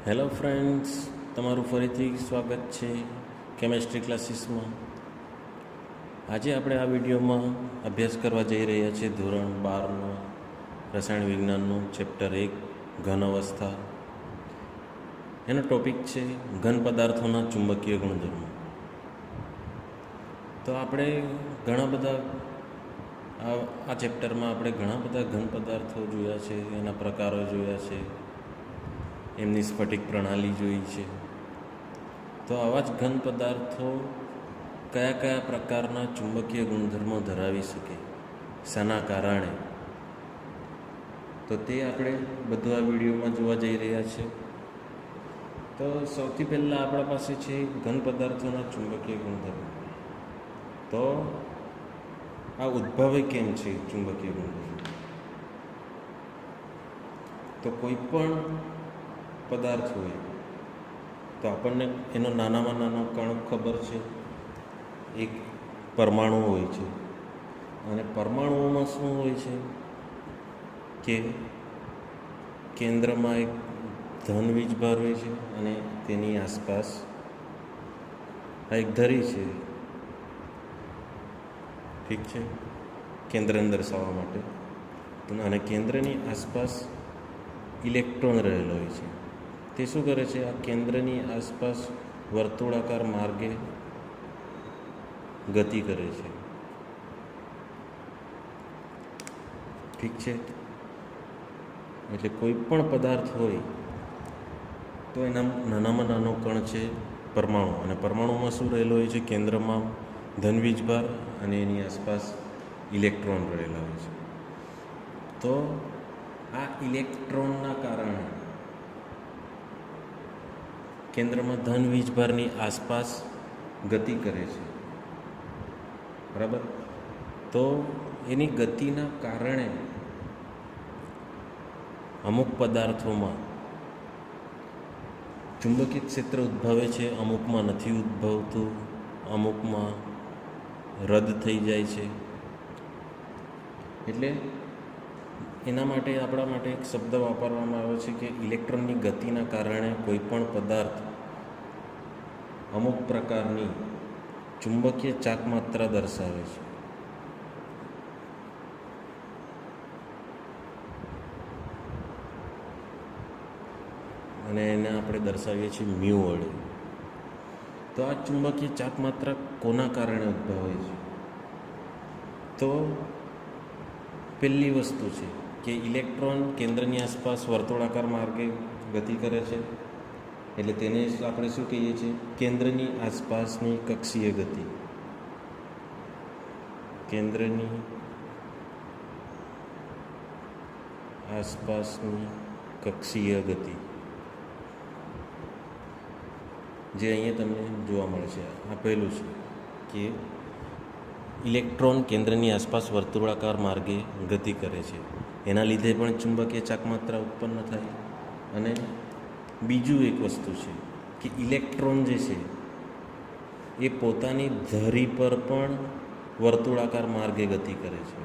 Hello friends, તમારું ફરીથી સ્વાગત છે કેમેસ્ટ્રી ક્લાસીસમાં. આજે આપણે આ વિડીયોમાં અભ્યાસ કરવા જઈ રહ્યા છીએ ધોરણ 12નો રસાયણ વિજ્ઞાનનું ચેપ્ટર 1 ઘન અવસ્થા. એનો ટોપિક છે ઘન પદાર્થોના ચુંબકીય ગુણધર્મો. તો આપણે ઘણા બધા આ ચેપ્ટરમાં આપણે ઘણા બધા ઘન પદાર્થો જોયા છે, એના પ્રકારો જોયા છે, એમની સ્ફટિક પ્રણાલી જોઈ છે. તો આવા જ ઘન પદાર્થો કયા કયા પ્રકારના ચુંબકીય ગુણધર્મો ધરાવી શકે, શાના કારણે, તો તે આપણે બધું આ વિડીયોમાં જોવા જઈ રહ્યા છે. તો સૌથી પહેલાં આપણા પાસે છે ઘન પદાર્થોના ચુંબકીય ગુણધર્મો. તો આ ઉદ્ભવે કેમ છે ચુંબકીય ગુણધર્મો? તો કોઈ પણ પદાર્થ હોય તો આપણને એનો નાનામાં નાનો કણ ખબર છે, એક પરમાણુ હોય છે. અને પરમાણુઓમાં શું હોય છે કે કેન્દ્રમાં એક ધન વીજભાર હોય છે અને તેની આસપાસ આ એક ધરી છે, ઠીક છે, કેન્દ્રને દર્શાવવા માટે. અને કેન્દ્રની આસપાસ ઇલેક્ટ્રોન રહેલો હોય છે. તે શું કરે છે? આ કેન્દ્રની આસપાસ વર્તુળાકાર માર્ગે ગતિ કરે છે, ઠીક છે. એટલે કોઈ પણ પદાર્થ હોય તો એના નાનામાં નાનો કણ છે પરમાણુ. અને પરમાણુમાં શું રહેલો હોય છે? કેન્દ્રમાં ધન વીજભાર અને એની આસપાસ ઇલેક્ટ્રોન રહેલા હોય છે. તો આ ઇલેક્ટ્રોનના કારણે કેન્દ્રમાં ધન વીજભારની આસપાસ ગતિ કરે છે, બરાબર. તો એની ગતિના કારણે અમુક પદાર્થોમાં ચુંબકીય ક્ષેત્ર ઉદ્ભવે છે, અમુકમાં નથી ઉદ્ભવતું, અમુકમાં રદ થઈ જાય છે. એટલે એના માટે આપણા માટે એક શબ્દ વાપરવામાં આવ્યો છે કે ઇલેક્ટ્રોનની ગતિના કારણે કોઈ પણ પદાર્થ અમુક પ્રકારની ચુંબકીય ચાકમાત્રા દર્શાવે છે. અને એને આપણે દર્શાવીએ છીએ મ્યુ વડે. તો આ ચુંબકીય ચાકમાત્રા કોના કારણે ઉદ્ભવે છે? તો પહેલી વસ્તુ છે કે ઇલેક્ટ્રોન કેન્દ્રની આસપાસ વર્તુળાકાર માર્ગે ગતિ કરે છે, એટલે તેને આપણે શું કહીએ છીએ? કેન્દ્રની આસપાસની કક્ષીય ગતિ. કેન્દ્રની આસપાસની કક્ષીય ગતિ, જે અહીંયા તમને જોવા મળે છે. આ પહેલું છે કે ઇલેક્ટ્રોન કેન્દ્રની આસપાસ વર્તુળાકાર માર્ગે ગતિ કરે છે, એના લીધે પણ ચુંબકીય ચાકમાત્રા ઉત્પન્ન થાય. અને બીજું એક વસ્તુ છે કે ઇલેક્ટ્રોન જે છે એ પોતાની ધરી પર પણ વર્તુળાકાર માર્ગે ગતિ કરે છે.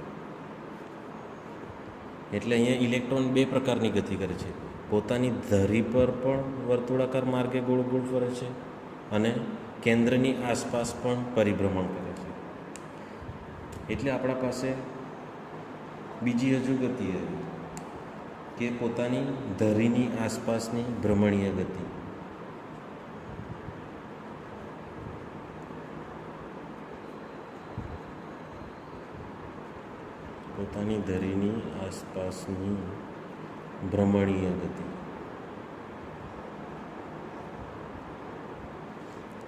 એટલે અહીંયા ઇલેક્ટ્રોન બે પ્રકારની ગતિ કરે છે. પોતાની ધરી પર પણ વર્તુળાકાર માર્ગે ગોળ ગોળ ફરે છે અને કેન્દ્રની આસપાસ પણ પરિભ્રમણ કરે છે. એટલે આપણા પાસે બીજી હજુ ગતિ હતી કે પોતાની ધરીની આસપાસની ભ્રમણીય ગતિ. પોતાની ધરીની આસપાસની ભ્રમણીય ગતિ.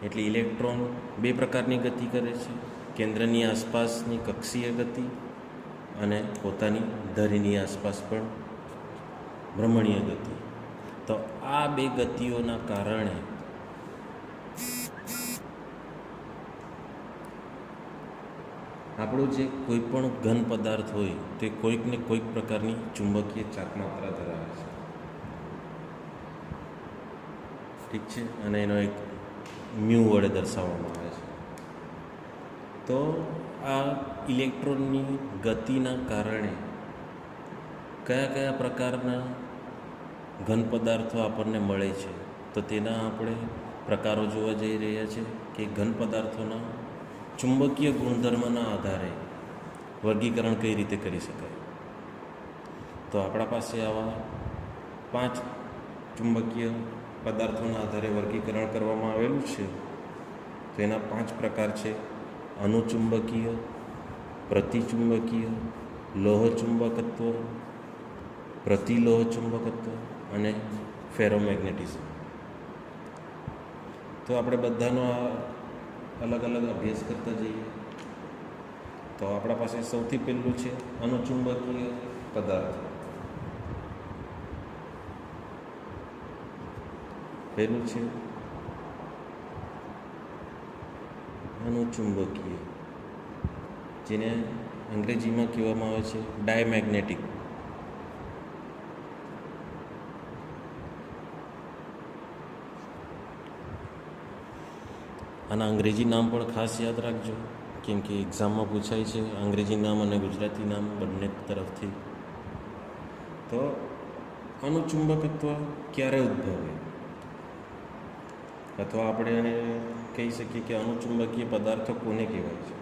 એટલે ઇલેક્ટ્રોન બે પ્રકારની ગતિ કરે છે, કેન્દ્રની આસપાસની કક્ષીય ગતિ અને પોતાની ધરીની આસપાસ પણ ભ્રમણીય ગતિ. તો આ બે ગતિઓના કારણે આપણું જે કોઈ પણ ઘન પદાર્થ હોય તે કોઈક ને કોઈક પ્રકારની ચુંબકીય ચાકમાત્રા ધરાવે છે, ઠીક છે. અને એનો એક મ્યુ વડે દર્શાવવામાં આવે છે. તો આ ઇલેક્ટ્રોનની ગતિના કારણે કયા કયા પ્રકારના ઘન પદાર્થો આપણને મળે છે, તો તેના આપણે પ્રકારો જોવા જઈ રહ્યા છે કે ઘન પદાર્થોના ચુંબકીય ગુણધર્મના આધારે વર્ગીકરણ કઈ રીતે કરી શકાય. તો આપણા પાસે આવા 5 ચુંબકીય પદાર્થોના આધારે વર્ગીકરણ કરવામાં આવેલું છે. તો એના 5 પ્રકાર છે: અનુચુંબકીય, પ્રતિચુંબકીય, લોહચુંબકત્વ, પ્રતિલોહચુંબકત્વ અને ફેરોમેગ્નેટિઝમ. તો આપણે બધાનો આ અલગ અલગ અભ્યાસ કરતા જઈએ. તો આપણા પાસે સૌથી પહેલું છે અનુચુંબકીય પદાર્થ. પહેલું છે અનુચુંબકીય, જેને અંગ્રેજીમાં કહેવામાં આવે છે ડાયમેગ્નેટિક. આના અંગ્રેજી નામ પણ ખાસ યાદ રાખજો, કેમ કે એક્ઝામમાં પૂછાય છે અંગ્રેજી નામ અને ગુજરાતી નામ બંને તરફથી. તો અનુચુંબકત્વ ક્યારે ઉદ્ભવે, અથવા આપણે એને કહી શકીએ કે અનુચુંબકીય પદાર્થો કોને કહેવાય છે.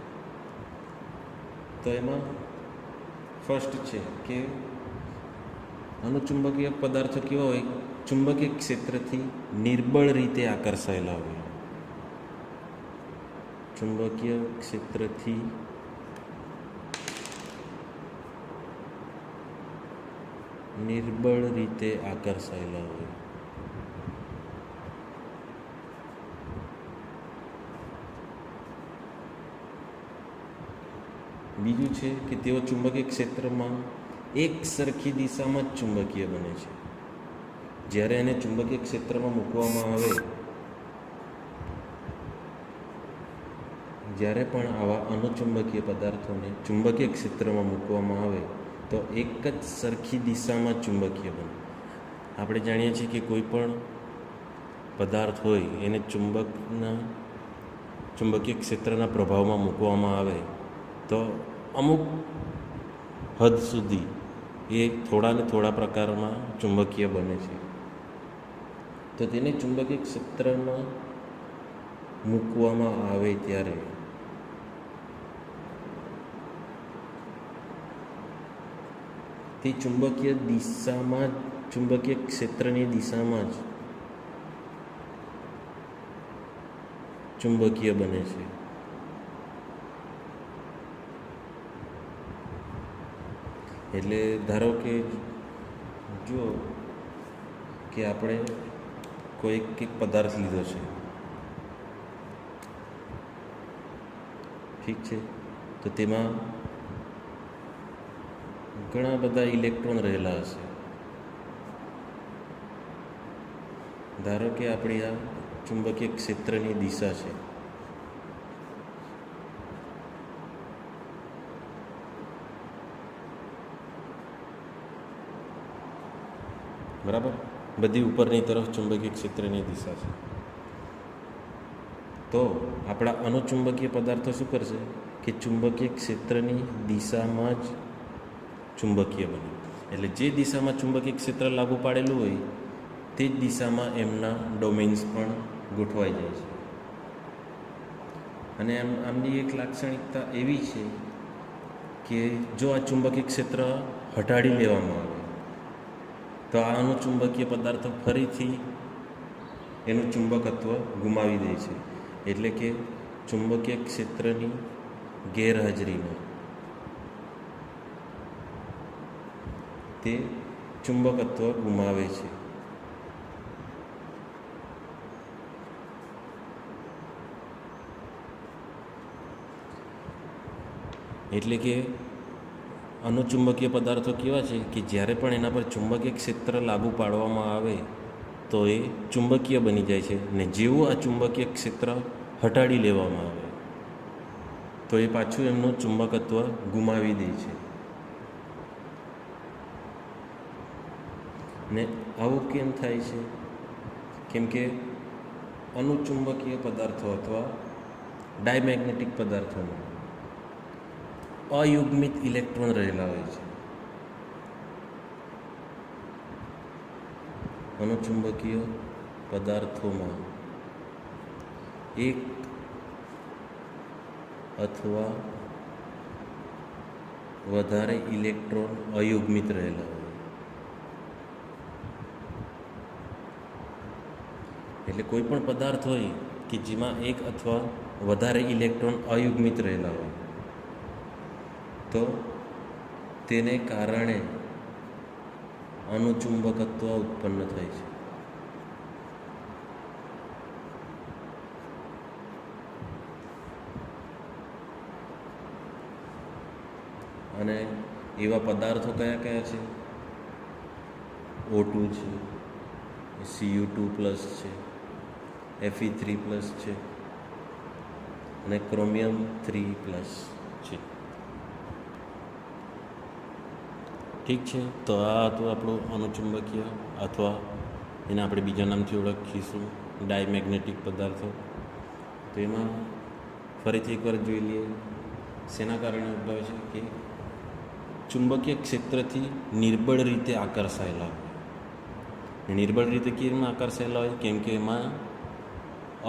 તો એમાં ફર્સ્ટ છે કે અનુચુંબકીય પદાર્થો કેવા હોય? ચુંબકીય ક્ષેત્રથી નિર્બળ રીતે આકર્ષાયેલા હોય. ચુંબકીય ક્ષેત્રથી નિર્બળ રીતે આકર્ષાયેલા હોય. બીજું છે કે તેઓ ચુંબકીય ક્ષેત્રમાં એક સરખી દિશામાં જ ચુંબકીય બને છે. જ્યારે એને ચુંબકીય ક્ષેત્રમાં મૂકવામાં આવે, જ્યારે પણ આવા અનુચુંબકીય પદાર્થોને ચુંબકીય ક્ષેત્રમાં મૂકવામાં આવે તો એક જ સરખી દિશામાં ચુંબકીય બને. આપણે જાણીએ છીએ કે કોઈ પણ પદાર્થ હોય એને ચુંબકીય ક્ષેત્રના પ્રભાવમાં મૂકવામાં આવે તો અમુક હદ સુધી એ થોડા ને થોડા પ્રકારમાં ચુંબકીય બને છે. તો તેને ચુંબકીય ક્ષેત્રમાં મૂકવામાં આવે ત્યારે તે ચુંબકીય દિશામાં, ચુંબકીય ક્ષેત્રની દિશામાં જ ચુંબકીય બને છે. એટલે ધારો કે જો કે આપણે કોઈ એક પદાર્થ લીધો છે, ઠીક છે, તો તેમાં ઘણા બધા ઇલેક્ટ્રોન રહેલા હશે. ધારો કે આપણી આ ચુંબકીય ક્ષેત્રની દિશા છે. બરાબર, બધી ઉપરની તરફ ચુંબકીય ક્ષેત્રની દિશા છે. તો આપણા અનુચુંબકીય પદાર્થો શું કરશે કે ચુંબકીય ક્ષેત્રની દિશામાં જ ચુંબકીય બને. એટલે જે દિશામાં ચુંબકીય ક્ષેત્ર લાગુ પાડેલું હોય તે જ દિશામાં એમના ડોમેન્સ પણ ગોઠવાઈ જાય છે. અને આમની એક લાક્ષણિકતા એવી છે કે જો આ ચુંબકીય ક્ષેત્ર હટાડી લેવામાં આવે તો આ અનુચુંબકીય પદાર્થો ફરીથી એનું ચુંબકત્વ ગુમાવી દે છે. એટલે કે ચુંબકીય ક્ષેત્રની ગેરહાજરીમાં તે ચુંબકત્વ ગુમાવે છે. એટલે કે અનુચુંબકીય પદાર્થો કેવા છે કે જ્યારે પણ એના પર ચુંબકીય ક્ષેત્ર લાગુ પાડવામાં આવે તો એ ચુંબકીય બની જાય છે, ને જેવું આ ચુંબકીય ક્ષેત્ર હટાડી લેવામાં આવે તો એ પાછું એમનું ચુંબકત્વ ગુમાવી દે છે. ને આવું કેમ થાય છે? કેમ કે અનુચુંબકીય પદાર્થો અથવા ડાયમેગ્નેટિક પદાર્થોમાં અયુગ્મિત ઇલેક્ટ્રોન રહેલા હોય છે. અનુચુંબકીય પદાર્થોમાં એક અથવા વધારે ઇલેક્ટ્રોન અયુગ્મિત રહેલા હોય. એટલે કોઈ પણ પદાર્થ હોય કે જેમાં એક અથવા વધારે ઇલેક્ટ્રોન અયુગ્મિત રહેલા હોય તો તેને કારણે અનુચુંબકત્વ ઉત્પન્ન થાય છે. અને એવા પદાર્થો કયા કયા છે? O2 છે, Cu2+ છે, Fe3+ છે અને ક્રોમિયમ 3+ છે. ઠીક છે, તો આ હતું આપણું અનુચુંબકીય, અથવા એને આપણે બીજા નામથી ઓળખીશું ડાયમેગ્નેટિક પદાર્થો. તો એમાં ફરીથી એકવાર જોઈ લઈએ શેના કારણે ઉદ્ભવે છે કે ચુંબકીય ક્ષેત્રથી નિર્બળ રીતે આકર્ષાયેલા હોય. નિર્બળ રીતે કેમ આકર્ષાયેલા હોય? કેમ કે એમાં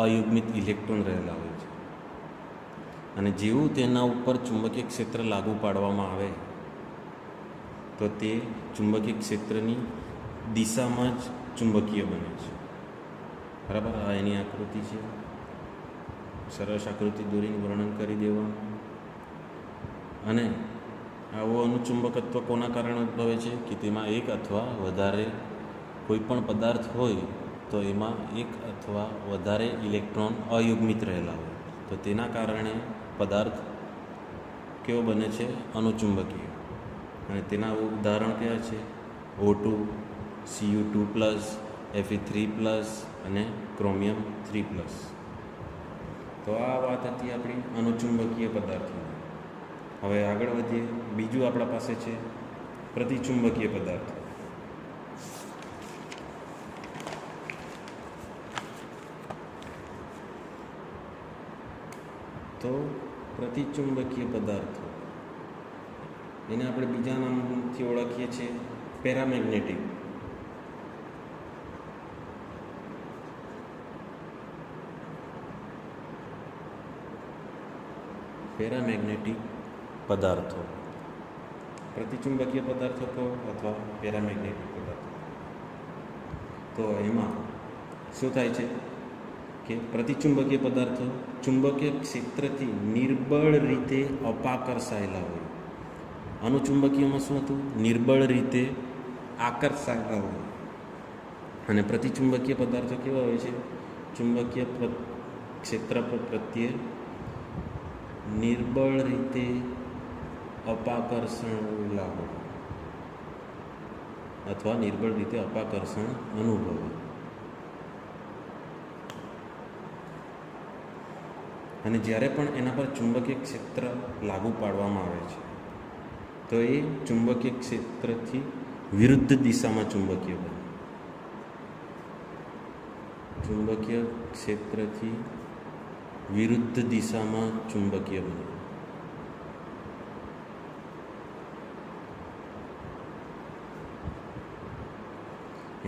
અયુગ્મિત ઇલેક્ટ્રોન રહેલા હોય છે. અને જેવું તેના ઉપર ચુંબકીય ક્ષેત્ર લાગુ પાડવામાં આવે તો તે ચુંબકીય ક્ષેત્રની દિશામાં જ ચુંબકીય બને છે. બરાબર, આ એની આકૃતિ છે. સરસ આકૃતિ દોરીને વર્ણન કરી દેવાનું. અને આવું અનુચુંબકત્વ કોના કારણે ઉદ્ભવે છે કે તેમાં એક અથવા વધારે કોઈ પણ પદાર્થ હોય તો એમાં એક અથવા વધારે ઇલેક્ટ્રોન અયુગ્મિત રહેલા હોય તો તેના કારણે પદાર્થ કેવો બને છે? અનુચુંબકીય. અને તેના ઉદાહરણ કયા છે? O2, Cu2+, Fe3+ અને ક્રોમિયમ 3+. તો આ વાત હતી આપણી અનુચુંબકીય પદાર્થોની. હવે આગળ વધીએ. બીજું આપણા પાસે છે પ્રતિચુંબકીય પદાર્થો. તો પ્રતિચુંબકીય પદાર્થો એને આપણે બીજા નામથી ઓળખીએ છીએ પેરામેગ્નેટિક. પેરામેગ્નેટિક પદાર્થો, પ્રતિચુંબકીય પદાર્થો કહો અથવા પેરામેગ્નેટિક પદાર્થો. તો એમાં શું થાય છે કે પ્રતિચુંબકીય પદાર્થો ચુંબકીય ક્ષેત્રથી નિર્બળ રીતે અપાકર્ષાયેલા હોય. અનુચુંબકીયમાં શું હતું? નિર્બળ રીતે આકર્ષાયેલા હોય. અને પ્રતિચુંબકીય પદાર્થો કેવા હોય છે? ચુંબકીય ક્ષેત્ર પ્રત્યે નિર્બળ રીતે અપાકર્ષણેલા હોય અથવા નિર્બળ રીતે અપાકર્ષણ અનુભવે. અને જ્યારે પણ એના પર ચુંબકીય ક્ષેત્ર લાગુ પાડવામાં આવે છે તો એ ચુંબકીય ક્ષેત્રથી વિરુદ્ધ દિશામાં ચુંબકીય બને. ચુંબકીય ક્ષેત્રથી વિરુદ્ધ દિશામાં ચુંબકીય બને.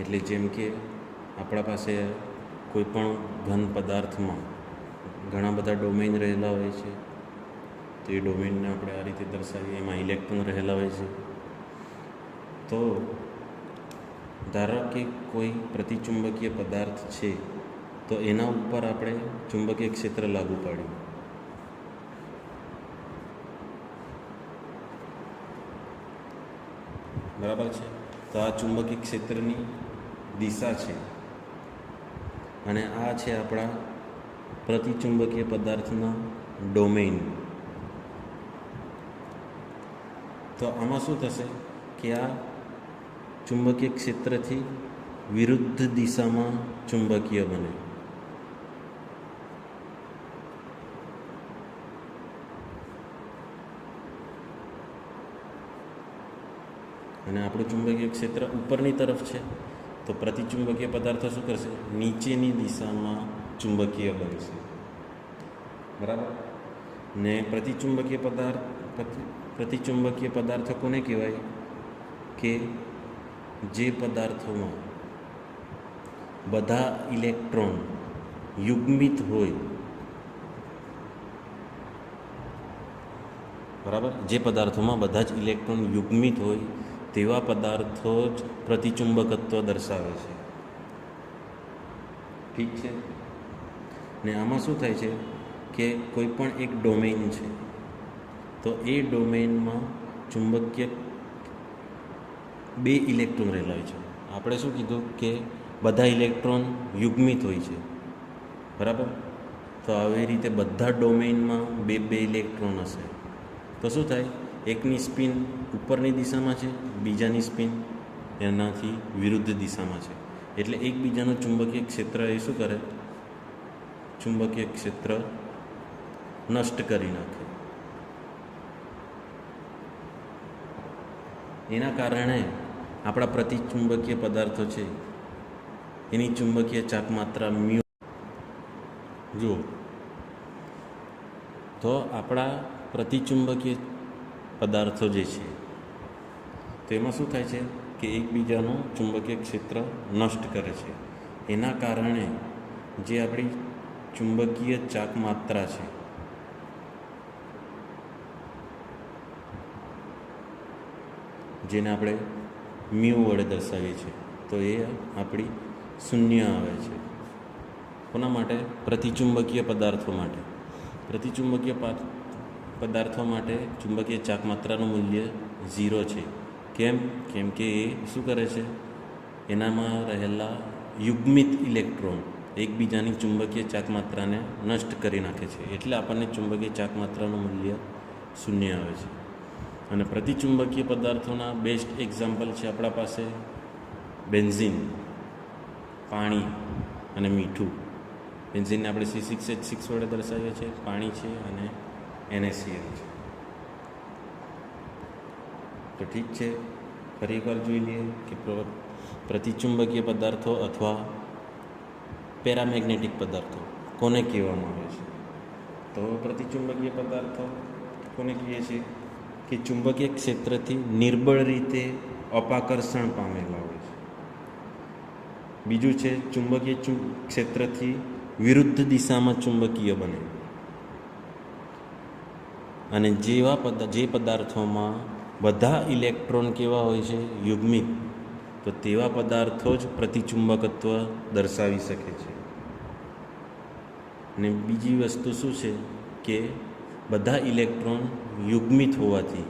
એટલે જેમ કે આપણા પાસે કોઈ પણ ઘન પદાર્થમાં ઘણા બધા ડોમેઇન રહેલા હોય છે. તો એ ડોમેઇનને આપણે આ રીતે દર્શાવીએ. એમાં ઇલેક્ટ્રોન રહેલા હોય છે. તો ધારો કે કોઈ પ્રતિચુંબકીય પદાર્થ છે તો એના ઉપર આપણે ચુંબકીય ક્ષેત્ર લાગુ પાડ્યું. બરાબર છે. તો આ ચુંબકીય ક્ષેત્રની દિશા છે અને આ છે આપણા પ્રતિચુંબકીય પદાર્થના ડોમેઇન. તો આમાં શું થશે કે આ ચુંબકીય ક્ષેત્રથી વિરુદ્ધ દિશામાં ચુંબકીય બને. અને આપણું ચુંબકીય ક્ષેત્ર ઉપરની તરફ છે તો પ્રતિચુંબકીય પદાર્થો શું કરશે? નીચેની દિશામાં ચુંબકીય બનશે. બરાબર. ને પ્રતિચુંબકીય પદાર્થો કોને કહેવાય? કે જે પદાર્થોમાં બધા ઇલેક્ટ્રોન યુગ્મિત હોય, બરાબર, જે પદાર્થોમાં બધા જ ઇલેક્ટ્રોન યુગ્મિત હોય તેવા પદાર્થો જ પ્રતિચુંબકત્વ દર્શાવે છે. ઠીક છે ને? આમાં શું થાય છે કે કોઈ પણ એક ડોમેઇન છે તો એ ડોમેઇનમાં ચુંબકીય 2 ઇલેક્ટ્રોન રહેલા હોય છે. આપણે શું કીધું કે બધા ઇલેક્ટ્રોન યુગ્મિત હોય છે, બરાબર? તો આવી રીતે બધા ડોમેઇનમાં 2 ઇલેક્ટ્રોન હશે તો શું થાય? એકની સ્પિન ઉપરની દિશામાં છે, બીજાની સ્પિન એનાથી વિરુદ્ધ દિશામાં છે, એટલે એકબીજાનું ચુંબકીય ક્ષેત્ર એ શું કરે? ચુંબકીય ક્ષેત્ર નષ્ટ કરી નાખે. એના કારણે આપણા પ્રતિચુંબકીય પદાર્થો છે એની ચુંબકીય ચાક માત્રા મ્યુ. જુઓ તો આપણા પ્રતિચુંબકીય પદાર્થો જે છે તેમાં શું થાય છે કે એકબીજાનું ચુંબકીય ક્ષેત્ર નષ્ટ કરે છે. એના કારણે જે આપણી ચુંબકીય ચાક માત્રા છે જેને આપણે મ્યુ વડે દર્શાવીએ છીએ તો એ આપણી 0 આવે છે. કોના માટે? પ્રતિચુંબકીય પદાર્થો માટે. પ્રતિચુંબકીય પદાર્થો માટે ચુંબકીય ચાક માત્રાનું મૂલ્ય 0 છે. કેમ? કેમ કે એ શું કરે છે? એનામાં રહેલા યુગ્મિત ઇલેક્ટ્રોન એકબીજાની ચુંબકીય ચાક માત્રાને નષ્ટ કરી નાખે છે, એટલે આપણને ચુંબકીય ચાક માત્રાનું મૂલ્ય 0 આવે છે. અને પ્રતિચુંબકીય પદાર્થોના બેસ્ટ એક્ઝામ્પલ છે આપણા પાસે બેન્ઝીન, પાણી અને મીઠું. બેન્ઝીનને આપણે C6H6 વડે દર્શાવીએ છીએ, પાણી છે અને NaCl છે. તો ઠીક છે, ફરી એકવાર જોઈ લઈએ કે પ્રતિચુંબકીય પદાર્થો અથવા પેરામેગ્નેટિક પદાર્થો કોને કહેવામાં આવે છે? તો પ્રતિચુંબકીય પદાર્થો કોને કહીએ છીએ કે ચુંબકીય ક્ષેત્રથી નિર્બળ રીતે અપાકર્ષણ પામેલા હોય છે. બીજું છે ચુંબકીય ક્ષેત્રથી વિરુદ્ધ દિશામાં ચુંબકીય બને. અને જે પદાર્થોમાં બધા ઇલેક્ટ્રોન કેવા હોય છે? યુગ્મિત. તો તેવા પદાર્થો જ પ્રતિચુંબકત્વ દર્શાવી શકે છે. અને બીજી વસ્તુ શું છે કે બધા ઇલેક્ટ્રોન યુગ્મિત હોવાથી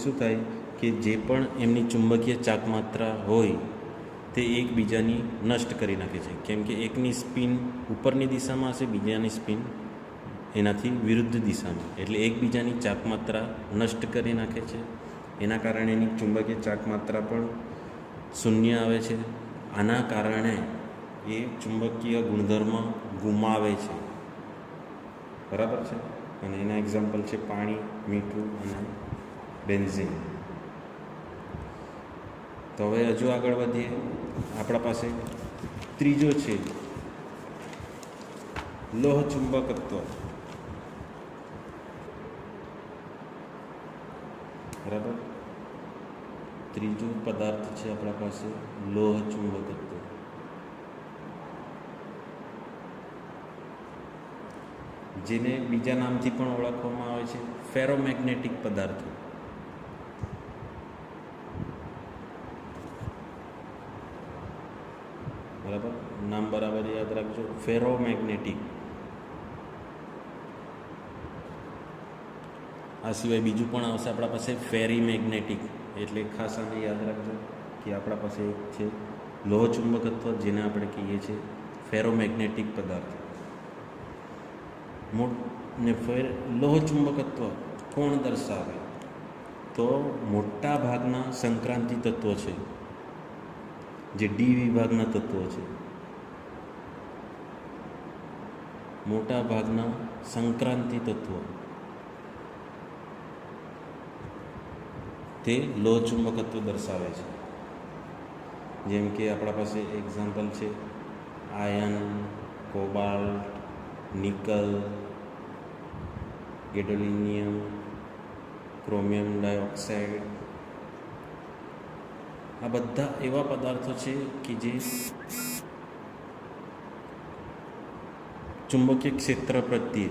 શું થાય કે જે પણ એમની ચુંબકીય ચાક માત્રા હોય તે એકબીજાની નષ્ટ કરી નાખે છે. કેમ કે એકની સ્પિન ઉપરની દિશામાં હશે, બીજાની સ્પિન એનાથી વિરુદ્ધ દિશામાં, એટલે એકબીજાની ચાક માત્રા નષ્ટ કરી નાખે છે. એના કારણે એની ચુંબકીય ચાક માત્રા પણ 0 આવે છે. આના કારણે એ ચુંબકીય ગુણધર્મ ગુમાવે છે, બરાબર છે? અને એના એક્ઝામ્પલ છે પાણી, મીઠું અને બેન્ઝીન. તો હવે હજુ આગળ વધીએ. આપણા પાસે ત્રીજો છે લોહ ચુંબકત્વ. બરાબર, ત્રીજો પદાર્થ છે આપણા પાસે લોહ ચુંબકત્વ. જેને બીજા નામથી પણ ઓળખવામાં આવે છે ફેરોમેગ્નેટિક પદાર્થો. બરાબર, નામ બરાબર યાદ રાખજો, ફેરોમેગ્નેટિક. આ સિવાય બીજું પણ આવશે આપણા પાસે ફેરી મેગ્નેટિક. એટલે ખાસ આને યાદ રાખજો કે આપણા પાસે એક છે લોહ ચુંબકત્વ, જેને આપણે કહીએ છીએ ફેરોમેગ્નેટિક પદાર્થ. લોહ ચુંબકત્વ કોણ દર્શાવે? તો મોટા ભાગના સંક્રાંતિ તત્વો છે, જે ડી વિભાગના તત્વો છે. મોટા ભાગના સંક્રાંતિ તત્વો તે લોહ ચુંબકત્વ દર્શાવે છે. જેમ કે આપણા પાસે એક્ઝામ્પલ છે iron, cobalt, nickel, gadolinium, chromium dioxide, આ બધા એવા પદાર્થો છે કે જે ચુંબકીય ક્ષેત્ર પ્રત્યે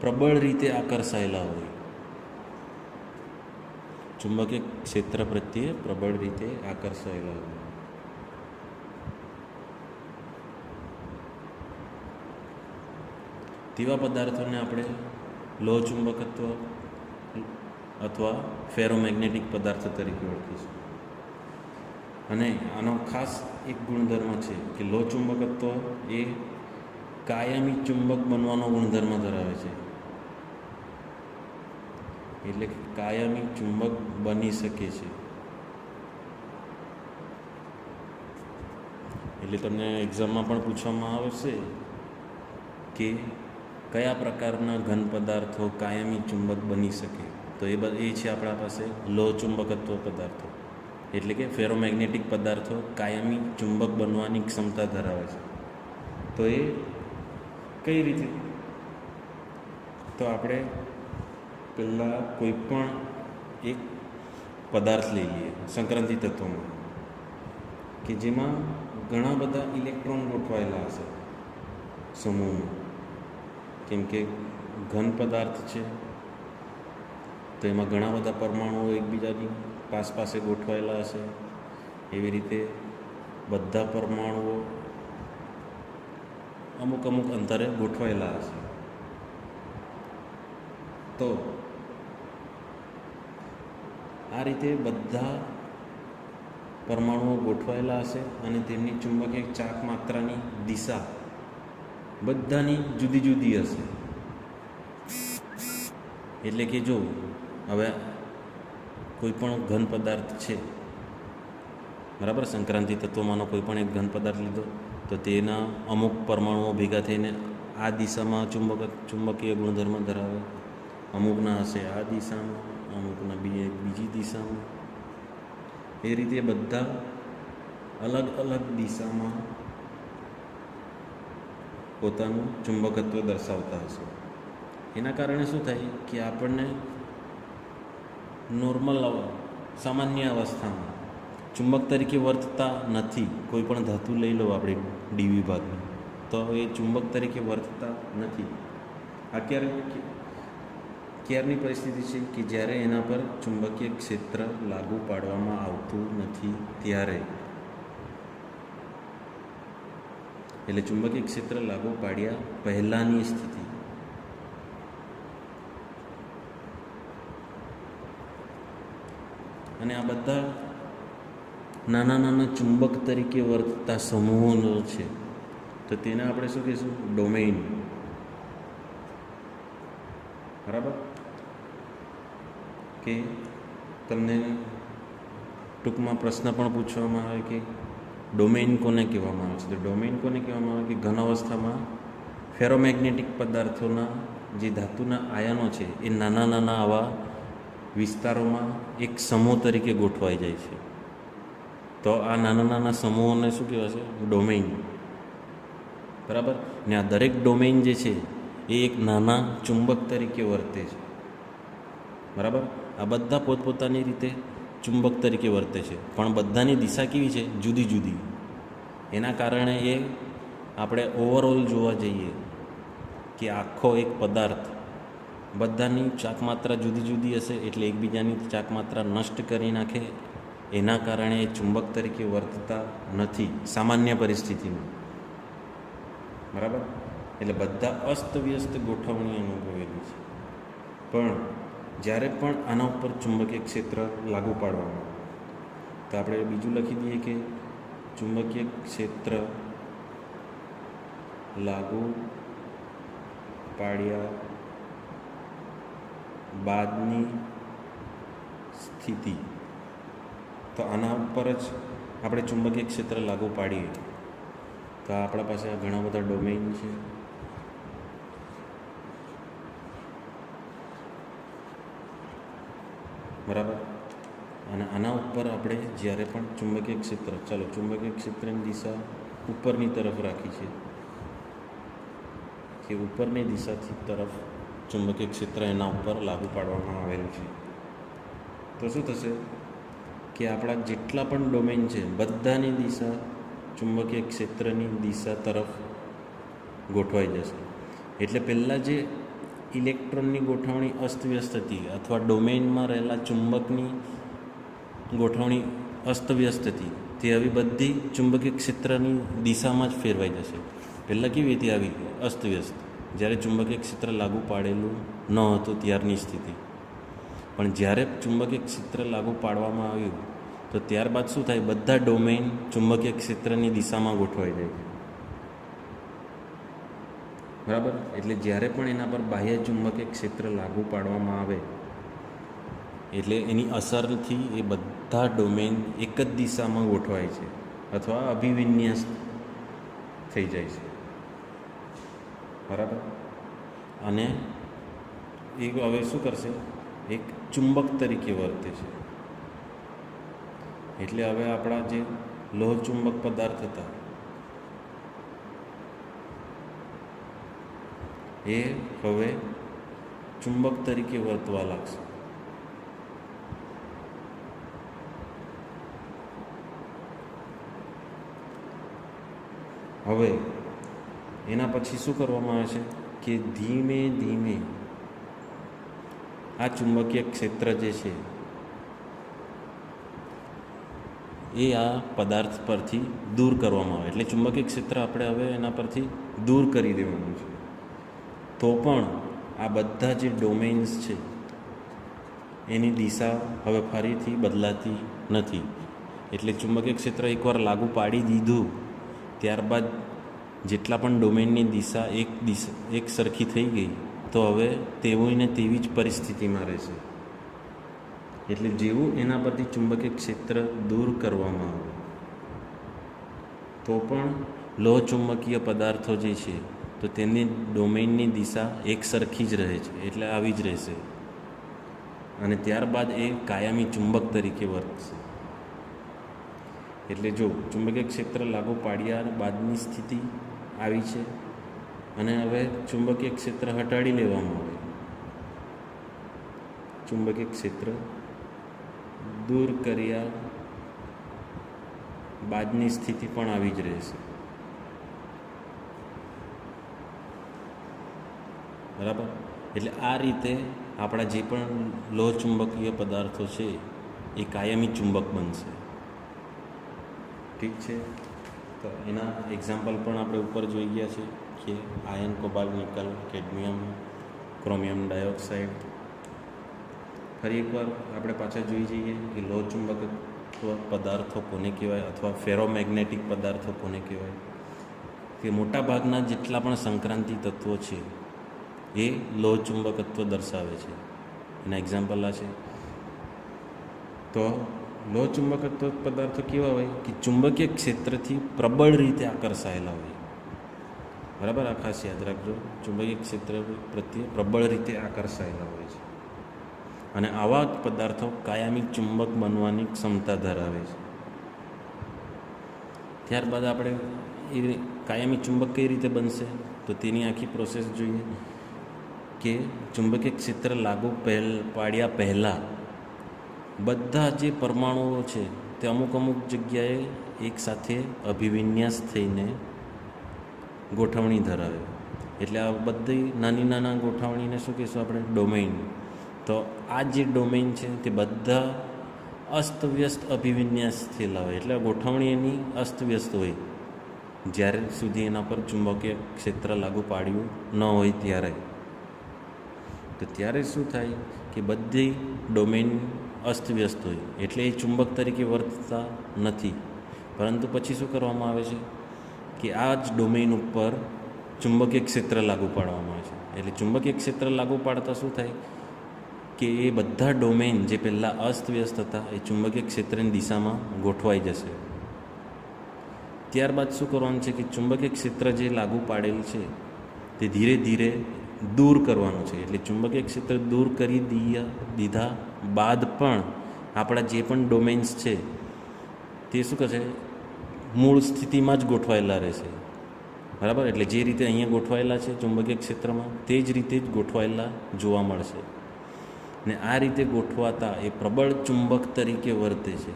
પ્રબળ રીતે આકર્ષાયેલા હોય. ચુંબકીય ક્ષેત્ર પ્રત્યે પ્રબળ રીતે આકર્ષાયેલા હોય. તેવા પદાર્થોને આપણે લોહ ચુંબકત્વ અથવા ફેરોમેગ્નેટિક પદાર્થ તરીકે ઓળખીશું. અને આનો ખાસ એક ગુણધર્મ છે કે લોહ ચુંબકત્વ એ કાયમી ચુંબક બનવાનો ગુણધર્મ ધરાવે છે. એટલે કે કાયમી ચુંબક બની શકે છે. એટલે તમને એક્ઝામમાં પણ પૂછવામાં આવશે કે કયા પ્રકારના ઘન પદાર્થો કાયમી ચુંબક બની શકે. તો એ છે આપણા પાસે લોહ ચુંબકત્વ પદાર્થો, એટલે કે ફેરોમેગ્નેટિક પદાર્થો કાયમી ચુંબક બનવાની ક્ષમતા ધરાવે છે. તો એ કઈ રીતે? તો આપણે પહેલાં કોઈ પણ એક પદાર્થ લઈ લઈએ સંક્રાંતિ તત્વમાં, કે જેમાં ઘણા બધા ઇલેક્ટ્રોન ગોઠવાયેલા હશે સમૂહમાં. કેમ કે ઘન પદાર્થ છે તો એમાં ઘણા બધા પરમાણુઓ એકબીજાની પાસે ગોઠવાયેલા હશે. એવી રીતે બધા પરમાણુઓ અમુક અંતરે ગોઠવાયેલા હશે. તો આ રીતે બધા પરમાણુઓ ગોઠવાયેલા હશે અને તેમની ચુંબકીય ચાક માત્રાની દિશા બધાની જુદી જુદી હશે. એટલે કે જો હવે કોઈ પણ ઘન પદાર્થ છે, બરાબર, સંક્રાંતિ તત્વમાંનો કોઈ પણ એક ઘન પદાર્થ લીધો તો તેના અમુક પરમાણુઓ ભેગા થઈને આ દિશામાં ચુંબકીય ગુણધર્મ ધરાવે, અમુકના હશે આ દિશામાં, અમુકના બીજી દિશામાં. એ રીતે બધા અલગ અલગ દિશામાં પોતાનું ચુંબકત્વ દર્શાવતા હશે. એના કારણે શું થાય કે આપણને નોર્મલ સામાન્ય અવસ્થામાં ચુંબક તરીકે વર્તતા નથી. કોઈ પણ ધાતુ લઈ લો આપણે ડી વિભાગની, તો એ ચુંબક તરીકે વર્તતા નથી. આ ક્યારની પરિસ્થિતિ છે કે જ્યારે એના પર ચુંબકીય ક્ષેત્ર લાગુ પાડવામાં આવતું નથી ત્યારે. એટલે ચુંબકીય ક્ષેત્ર લાગુ પાડ્યા પહેલાંની સ્થિતિ. અને આ બધા નાના નાના ચુંબક તરીકે વર્તતા સમૂહો છે, તો તેને આપણે શું કહીશું? ડોમેઇન. બરાબર? કે તમને ટૂંકમાં પ્રશ્ન પણ પૂછવામાં આવે કે ડોમેઇન કોને કહેવામાં આવે છે? તો ડોમેઇન કોને કહેવામાં આવે કે ઘન અવસ્થામાં ફેરોમેગ્નેટિક પદાર્થોના જે ધાતુના આયનો છે એ નાના નાના આવા વિસ્તારોમાં એક સમૂહ તરીકે ગોઠવાઈ જાય છે. તો આ નાના નાના સમૂહોને શું કહેવાશે? ડોમેઇન. બરાબર? ને આ દરેક ડોમેઇન જે છે એ એક નાના ચુંબક તરીકે વર્તે છે. બરાબર? આ બધા પોતપોતાની રીતે ચુંબક તરીકે વર્તે છે, પણ બધાની દિશા કેવી છે? જુદી જુદી. એના કારણે એ આપણે ઓવરઓલ જોવા જઈએ કે આખો એક પદાર્થ બધાની ચાકમાત્રા જુદી જુદી હશે, એટલે એકબીજાની ચાકમાત્રા નષ્ટ કરી નાખે. એના કારણે એ ચુંબક તરીકે વર્તતા નથી સામાન્ય પરિસ્થિતિમાં. બરાબર? એટલે બધા અસ્તવ્યસ્ત ગોઠવણી અનુભવેલી છે. પણ જ્યારે પણ આના ઉપર ચુંબકીય ક્ષેત્ર લાગુ પાડવામાં, તો આપણે બીજું લખી દઈએ કે ચુંબકીય ક્ષેત્ર લાગુ પાડ્યા બાદની સ્થિતિ. તો આના ઉપર જ આપણે ચુંબકીય ક્ષેત્ર લાગુ પાડીએ તો આપણા પાસે ઘણા બધા ડોમેઇન છે. બરાબર? અને આના ઉપર આપણે જ્યારે પણ ચુંબકીય ક્ષેત્ર, ચાલો ચુંબકીય ક્ષેત્રની દિશા ઉપરની તરફ રાખી છે કે ઉપરની દિશાથી તરફ ચુંબકીય ક્ષેત્ર એના ઉપર લાગુ પાડવામાં આવેલું છે. તો શું થશે કે આપણા જેટલા પણ ડોમેન છે બધાની દિશા ચુંબકીય ક્ષેત્રની દિશા તરફ ગોઠવાઈ જશે. એટલે પહેલાં જે ઇલેક્ટ્રોનની ગોઠવણી અસ્તવ્યસ્ત હતી અથવા ડોમેનમાં રહેલા ચુંબકની ગોઠવણી અસ્તવ્યસ્ત હતી, તે હવે બધી ચુંબકીય ક્ષેત્રની દિશામાં જ ફેરવાઈ જશે. પહેલાં કેવી હતી? આવી અસ્તવ્યસ્ત, જ્યારે ચુંબકીય ક્ષેત્ર લાગુ પાડેલું ન હતું ત્યારની સ્થિતિ. પણ જ્યારે ચુંબકીય ક્ષેત્ર લાગુ પાડવામાં આવ્યું તો ત્યારબાદ શું થાય? બધા ડોમેન ચુંબકીય ક્ષેત્રની દિશામાં ગોઠવાઈ જાય છે. બરાબર? એટલે જ્યારે પણ એના પર બાહ્ય ચુંબકીય ક્ષેત્ર લાગુ પાડવામાં આવે એટલે એની અસરથી એ બધા ડોમેન એક જ દિશામાં ગોઠવાય છે અથવા અભિવિન્યાસ થઈ જાય છે. બરાબર? અને એ હવે શું કરશે? એક ચુંબક તરીકે વર્તે છે. એટલે હવે આપણા જે લોહ ચુંબક પદાર્થ હતા એ હવે ચુંબક તરીકે વર્તવા લાગશે. હવે એના પછી શું કરવામાં આવે છે કે ધીમે ધીમે આ ચુંબકીય ક્ષેત્ર જે છે એ આ પદાર્થ પરથી દૂર કરવામાં આવે. એટલે ચુંબકીય ક્ષેત્ર આપણે હવે એના પરથી દૂર કરી દેવાનું છે. તો પણ આ બધા જે ડોમેન્સ છે એની દિશા હવે ફરીથી બદલાતી નથી. એટલે ચુંબકીય ક્ષેત્ર એકવાર લાગુ પાડી દીધું ત્યારબાદ જેટલા પણ ડોમેનની દિશા એક સરખી થઈ ગઈ તો હવે તેઓને તેવી જ પરિસ્થિતિમાં રહેશે. એટલે જેવું એના પરથી ચુંબકીય ક્ષેત્ર દૂર કરવામાં આવે તો પણ લોહ ચુંબકીય પદાર્થો જે છે તો તેની ડોમેનની દિશા એક સરખી જ રહે છે, એટલે આવી જ રહેશે. અને ત્યારબાદ એ કાયમી ચુંબક તરીકે વર્તશે. એટલે જો ચુંબકીય ક્ષેત્ર લાગુ પાડ્યા બાદની સ્થિતિ આવી છે અને હવે ચુંબકીય ક્ષેત્ર હટાડી લેવામાં આવે, ચુંબકીય ક્ષેત્ર દૂર કર્યા બાદની સ્થિતિ પણ આવી જ રહેશે. બરાબર? એટલે આ રીતે આપણા જે પણ લોહ ચુંબકીય પદાર્થો છે એ કાયમી ચુંબક બનશે. ઠીક છે? તો એના એક્ઝામ્પલ પણ આપણે ઉપર જોઈ ગયા છે કે iron, cobalt, nickel, cadmium, chromium dioxide. ફરી એકવાર આપણે પાછા જોઈ જઈએ કે લોહ ચુંબકત્વ પદાર્થો કોને કહેવાય અથવા ફેરોમેગ્નેટિક પદાર્થો કોને કહેવાય. કે મોટાભાગના જેટલા પણ સંક્રાંતિ તત્વો છે એ લોહ ચુંબકત્વ દર્શાવે છે. એના એક્ઝામ્પલ આ છે. તો લોહ ચુંબકત્વ પદાર્થો કેવા હોય કે ચુંબકીય ક્ષેત્રથી પ્રબળ રીતે આકર્ષાયેલા હોય. બરાબર? આ ખાસ યાદ રાખજો, ચુંબકીય ક્ષેત્ર પ્રત્યે પ્રબળ રીતે આકર્ષાયેલા હોય છે. અને આવા પદાર્થો કાયમી ચુંબક બનવાની ક્ષમતા ધરાવે છે. ત્યારબાદ આપણે એ કાયમી ચુંબક કઈ રીતે બનશે તો તેની આખી પ્રોસેસ જોઈએ કે ચુંબકીય ક્ષેત્ર લાગુ પાડ્યા પહેલાં બધા જે પરમાણુઓ છે તે અમુક જગ્યાએ એકસાથે અભિવિન્યાસ થઈને ગોઠવણી ધરાવે. એટલે આ બધી નાની ગોઠવણીને શું કહીશું આપણે? ડોમેઇન. તો આ જે ડોમેઇન છે તે બધા અસ્તવ્યસ્ત અભિવિન્યાસ થયેલા હોય. એટલે ગોઠવણી એની અસ્તવ્યસ્ત હોય જ્યારે સુધી એના પર ચુંબકીય ક્ષેત્ર લાગુ પાડ્યું ન હોય ત્યારે. તો ત્યારે શું થાય કે બધી ડોમેન અસ્તવ્યસ્ત હોય એટલે એ ચુંબક તરીકે વર્તતા નથી. પરંતુ પછી શું કરવામાં આવે છે કે આ જ ડોમેન ઉપર ચુંબકીય ક્ષેત્ર લાગુ પાડવામાં આવે છે. એટલે ચુંબકીય ક્ષેત્ર લાગુ પાડતા શું થાય કે એ બધા ડોમેન જે પહેલાં અસ્તવ્યસ્ત હતા એ ચુંબકીય ક્ષેત્રની દિશામાં ગોઠવાઈ જશે. ત્યારબાદ શું કરવાનું છે કે ચુંબકીય ક્ષેત્ર જે લાગુ પાડેલ છે તે ધીરે ધીરે દૂર કરવાનું છે. એટલે ચુંબકીય ક્ષેત્ર દૂર કરી દીધા બાદ પણ આપણા જે પણ ડોમેન્સ છે તે શું કરશે? મૂળ સ્થિતિમાં જ ગોઠવાયેલા રહેશે. બરાબર? એટલે જે રીતે અહીંયા ગોઠવાયેલા છે ચુંબકીય ક્ષેત્રમાં તે જ રીતે જ ગોઠવાયેલા જોવા મળશે. ને આ રીતે ગોઠવાતા એ પ્રબળ ચુંબક તરીકે વર્તે છે.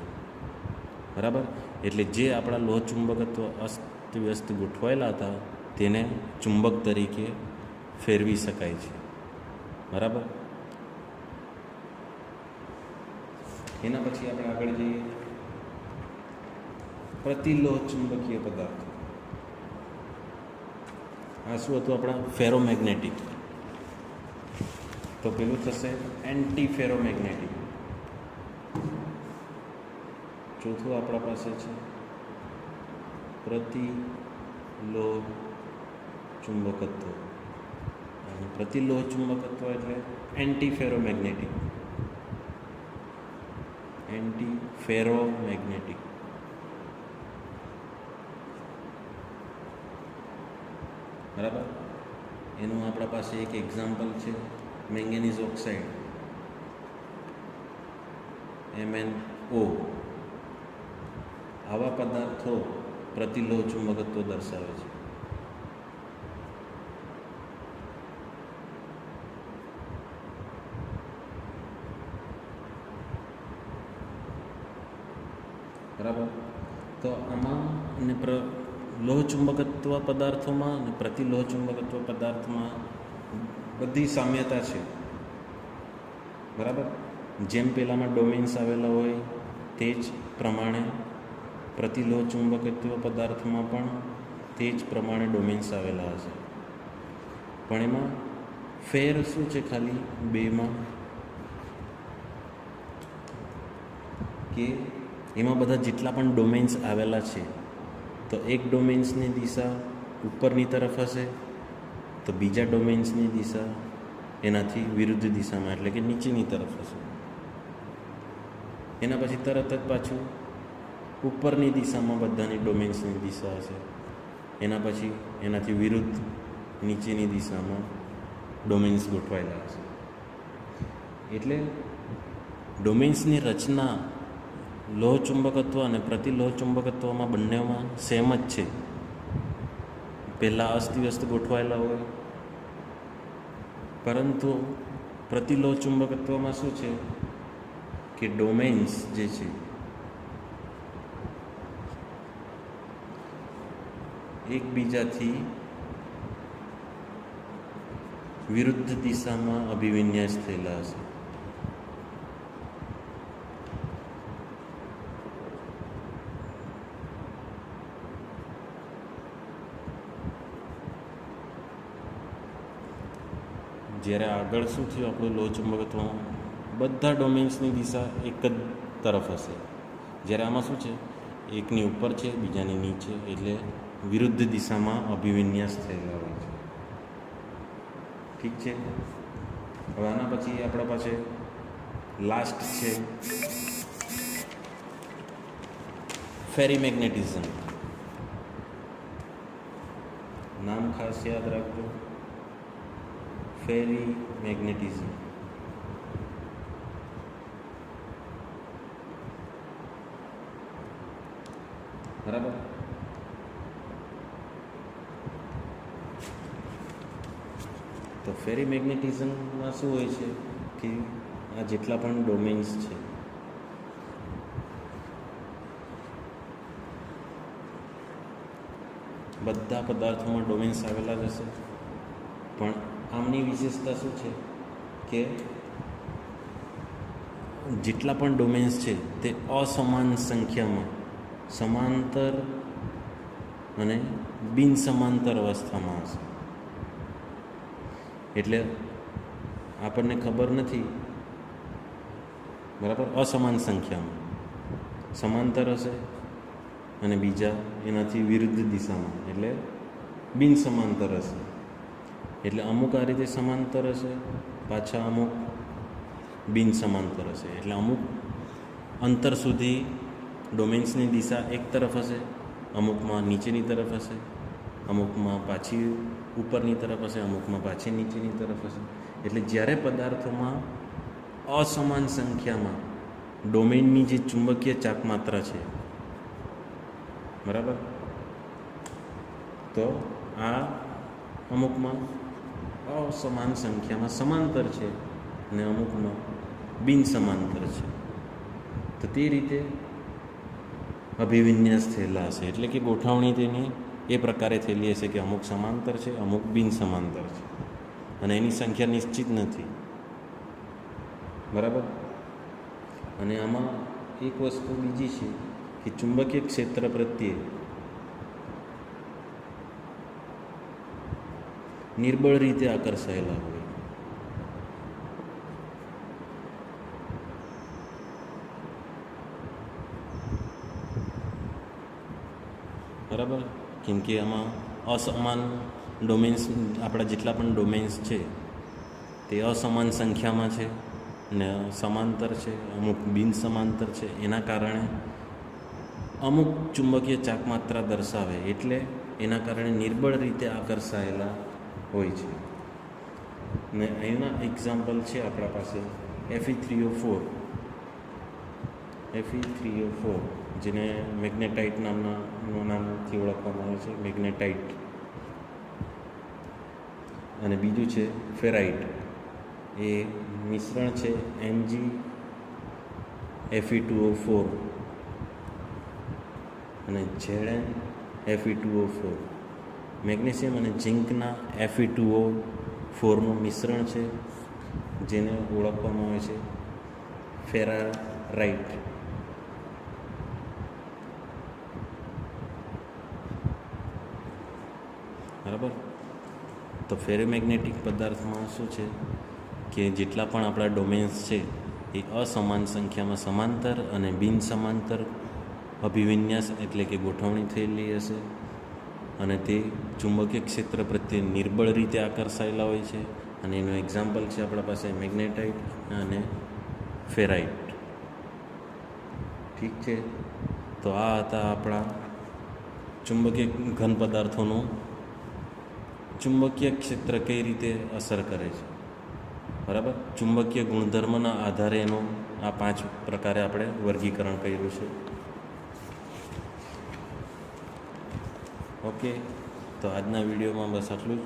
બરાબર. એટલે જે આપણા લોહ ચુંબકત્વ અસ્તવ્યસ્ત ગોઠવાયેલા હતા તેને ચુંબક તરીકે ફેરવી શકાય છે. બરાબર. એના પછી આપણે આગળ જઈએ. પ્રતિલોહ ચુંબકીય પદાર્થો. આ શું હતું આપણા ફેરોમેગ્નેટિક. તો પેલું થશે એન્ટી ફેરોમેગ્નેટિક. ચોથું આપણા પાસે છે પ્રતિલોહ ચુંબકત્વ. અને પ્રતિલોહ ચુંબકત્વ એટલે એન્ટી ફેરોમેગ્નેટિક. Anti ferromagnetic. બરાબર. એનું આપણા પાસે એક એક્ઝામ્પલ છે મેંગેનીઝ ઓક્સાઇડ MnO. આવા પદાર્થો પ્રતિલોહ ચુંબકત્વ દર્શાવે છે. બરાબર. તો આમાં અને લોહ ચુંબકત્વ પદાર્થોમાં અને પ્રતિલોહ ચુંબકત્વ પદાર્થમાં બધી સામ્યતા છે. બરાબર. જેમ પેલામાં ડોમેન્સ આવેલા હોય તે જ પ્રમાણે પ્રતિલોહ ચુંબકત્વ પદાર્થમાં પણ તે જ પ્રમાણે ડોમેન્સ આવેલા હશે. પણ એમાં ફેર શું છે ખાલી બેમાં, કે એમાં બધા જેટલા પણ ડોમેન્સ આવેલા છે તો એક ડોમેન્સની દિશા ઉપરની તરફ હશે તો બીજા ડોમેન્સની દિશા એનાથી વિરુદ્ધ દિશામાં એટલે કે નીચેની તરફ હશે. એના પછી તરત જ પાછું ઉપરની દિશામાં બધાની ડોમેન્સની દિશા હશે. એના પછી એનાથી વિરુદ્ધ નીચેની દિશામાં ડોમેન્સ ગોઠવાયેલા હશે. એટલે ડોમેન્સની રચના લોહ ચુંબકત્વ અને પ્રતિલોહ ચુંબકત્વમાં બંનેમાં સેમ જ છે. પહેલાં અસ્તવ્યસ્ત ગોઠવાયેલા હોય, પરંતુ પ્રતિલોહ ચુંબકત્વમાં શું છે કે ડોમેન્સ જે છે એકબીજાથી વિરુદ્ધ દિશામાં અભિવિન્યાસ થયેલા હશે. જ્યારે આગળ શું થયું આપણું લોહ ચુંબકત્વમાં બધા ડોમેન્સની દિશા એક જ તરફ હશે. જ્યારે આમાં શું છે એકની ઉપર છે બીજાની નીચે, એટલે વિરુદ્ધ દિશામાં અભિવિન્યાસ થયેલા હોય છે. ઠીક છે. હવે આના પછી આપણા પાસે લાસ્ટ છે ફેરીમેગ્નેટિઝમ. નામ ખાસ યાદ રાખજો, ફેરીમેગ્નેટિઝમ. બરાબર. તો ફેરીમેગ્નેટિઝમમાં શું હોય છે કે આ જેટલા પણ ડોમેન્સ છે બધા પદાર્થોમાં ડોમેન્સ આવેલા જ હશે, પણ આમની વિશેષતા શું છે કે જેટલા પણ ડોમેન્સ છે તે અસમાન સંખ્યામાં સમાંતર અને બિન સમાંતર અવસ્થામાં હશે. એટલે આપણને ખબર નથી, બરાબર, અસમાન સંખ્યામાં સમાંતર હશે અને બીજા એનાથી વિરુદ્ધ દિશામાં એટલે બિન સમાંતર હશે. એટલે અમુક આ રીતે સમાંતર હશે, પાછા અમુક બિન સમાંતર હશે. એટલે અમુક અંતર સુધી ડોમેન્સની દિશા એક તરફ હશે, અમુકમાં નીચેની તરફ હશે, અમુકમાં પાછી ઉપરની તરફ હશે, અમુકમાં પાછી નીચેની તરફ હશે. એટલે જ્યારે પદાર્થોમાં અસમાન સંખ્યામાં ડોમેનની જે ચુંબકીય ચાપમાત્રા છે, બરાબર, તો આ અમુકમાં અસમાન સંખ્યામાં સમાંતર છે અને અમુકમાં બિન સમાંતર છે. તો તે રીતે અભિવિન્યાસ થયેલા હશે, એટલે કે ગોઠવણી તેની એ પ્રકારે થયેલી હશે કે અમુક સમાંતર છે, અમુક બિન સમાંતર છે, અને એની સંખ્યા નિશ્ચિત નથી. બરાબર. અને આમાં એક વસ્તુ બીજી છે કે ચુંબકીય ક્ષેત્ર પ્રત્યે નિર્બળ રીતે આકર્ષાયેલા હોય. બરાબર. કેમ કે આમાં અસમાન ડોમેન્સ, આપણા જેટલા પણ ડોમેન્સ છે તે અસમાન સંખ્યામાં છે ને સમાંતર છે, અમુક બિન સમાંતર છે. એના કારણે અમુક ચુંબકીય ચાકમાત્રા દર્શાવે, એટલે એના કારણે નિર્બળ રીતે આકર્ષાયેલા હોય છે. ને એના એક્ઝામ્પલ છે આપણા પાસે Fe3O4, જેને મેગ્નેટાઇટ નામથી ઓળખવામાં આવે છે, મેગ્નેટાઇટ. અને બીજું છે ફેરાઇટ. એ મિશ્રણ છે MgFe2O4 અને ZnFe2O4. મેગ્નેશિયમ અને ઝિંકના Fe2O4નું મિશ્રણ છે, જેને ઓળખવામાં આવે છે ફેરારાઇટ. બરાબર. તો ફેરોમેગ્નેટિક પદાર્થમાં શું છે કે જેટલા પણ આપણા ડોમેન્સ છે એ અસમાન સંખ્યામાં સમાંતર અને બિન સમાંતર અભિવિન્યાસ એટલે કે ગોઠવણી થયેલી હશે, અને તે ચુંબકીય ક્ષેત્ર પ્રત્યે નિર્બળ રીતે આકર્ષાયેલા હોય છે. અને એનું એક્ઝામ્પલ છે આપણા પાસે મેગ્નેટાઇટ અને ફેરાઇટ. ઠીક છે. તો આ હતા આપણા ચુંબકીય ઘન પદાર્થોનું ચુંબકીય ક્ષેત્ર કઈ રીતે અસર કરે છે. બરાબર. ચુંબકીય ગુણધર્મના આધારે એનું આ 5 પ્રકારે આપણે વર્ગીકરણ કર્યું છે. ઓકે. તો આજના વિડીયોમાં બસ આટલું જ.